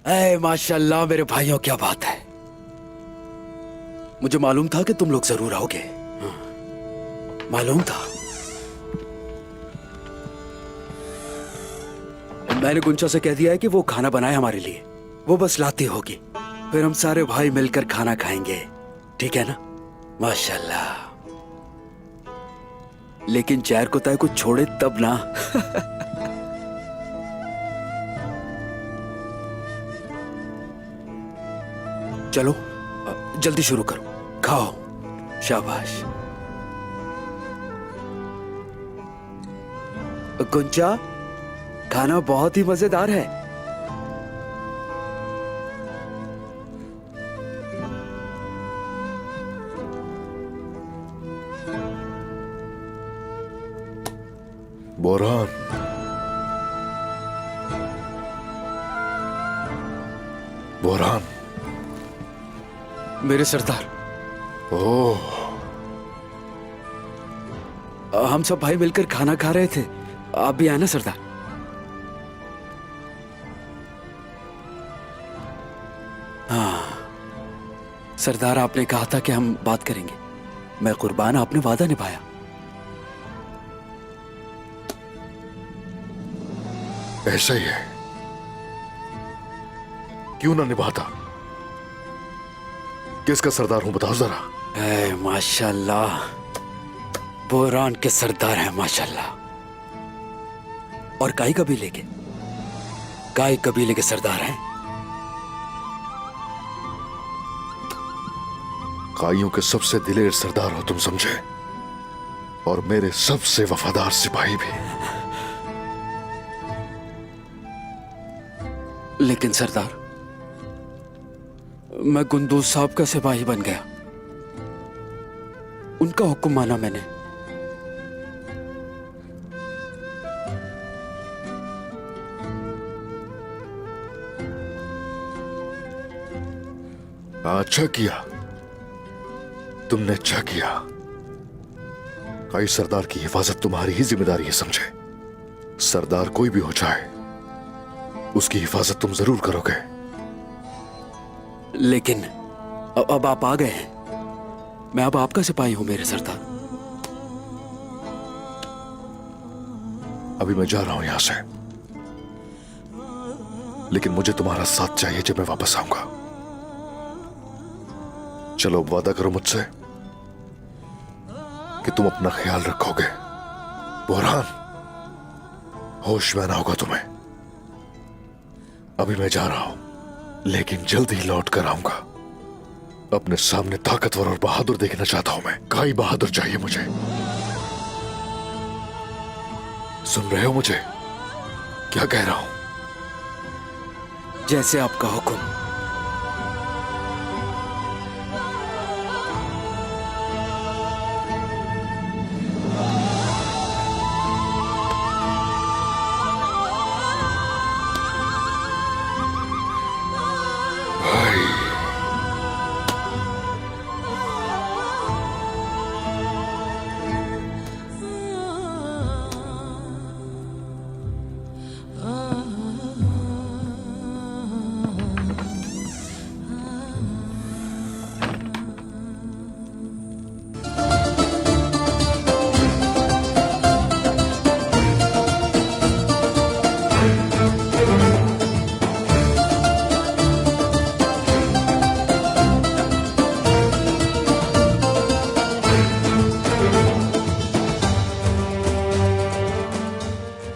माशाल्लाह मेरे भाइयों, क्या बात है। मुझे मालूम था कि तुम लोग जरूर आओगे। हाँ, मालूम था। मैंने गुंचा से कह दिया है कि वो खाना बनाए हमारे लिए। वो बस लाती होगी, फिर हम सारे भाई मिलकर खाना खाएंगे। ठीक है ना? माशाल्लाह। लेकिन जहर को तय को छोड़े तब ना। चलो जल्दी शुरू करो, खाओ। शाबाश। गुंचा, खाना बहुत ही मजेदार है। Boron, boron. मेरे सरदार, ओह, हम सब भाई मिलकर खाना खा रहे थे। आप भी आए ना सरदार? हाँ सरदार, आपने कहा था कि हम बात करेंगे। मैं कुर्बान, आपने वादा निभाया। ऐसा ही है, क्यों ना निभाता। किसका सरदार हूं बताओ जरा। माशाल्लाह, बोरान के सरदार हैं माशाल्लाह। और काई कबीले के, काई कबीले के सरदार हैं। काइयों के सबसे दिलेर सरदार हो तुम, समझे? और मेरे सबसे वफादार सिपाही भी। लेकिन सरदार, मैं गुंदूज साहब का सिपाही बन गया। उनका हुक्म माना मैंने। अच्छा किया, तुमने अच्छा किया। काई सरदार की हिफाजत तुम्हारी ही जिम्मेदारी है, समझे? सरदार कोई भी हो जाए, उसकी हिफाजत तुम जरूर करोगे। लेकिन अब आप आ गए हैं। मैं अब आपका सिपाही हूं मेरे सरदार। अभी मैं जा रहा हूं यहां से, लेकिन मुझे तुम्हारा साथ चाहिए जब मैं वापस आऊंगा। चलो अब वादा करो मुझसे कि तुम अपना ख्याल रखोगे। बोरान, होश में आना होगा तुम्हें। अभी मैं जा रहा हूं, लेकिन जल्द ही लौट कर आऊंगा। अपने सामने ताकतवर और बहादुर देखना चाहता हूं मैं। काई बहादुर चाहिए मुझे। सुन रहे हो मुझे क्या कह रहा हूं? जैसे आपका हुक्म।